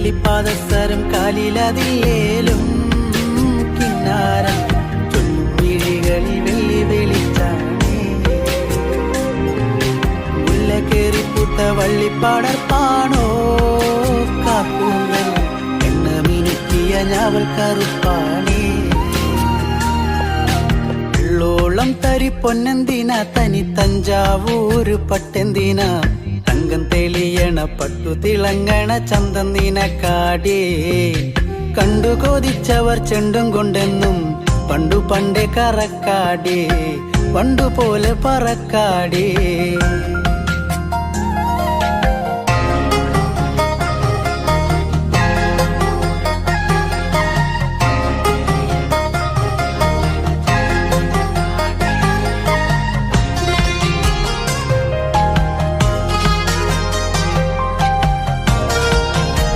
വെള്ളിപ്പാദസരം കാലിലതിലേലും കിന്നാരം ചൊല്ലും വിഴികളിൽ വെള്ളി വെളിച്ചാണേ. മുല്ല കേറിപ്പൂത്ത വള്ളിപ്പാടർപ്പാണോ കാക്കൂന്തൽ എണ്ണ മിനുക്കിയ ഞാവൽ കറുപ്പാണേ. ഉള്ളോളം തരി പൊന്നെന്തിന തനി തഞ്ചാവൂര് പട്ടെന്തിന തങ്കം തെളിയണ പട്ടു തിളങ്ങണ ചന്തം നിനക്കാടേ. കണ്ടു കൊതിച്ചവർ ചെണ്ടും കൊണ്ടെന്നും പണ്ടു പണ്ടേ കറക്കാടേ, പണ്ടുപോലെ പറക്കാടേ.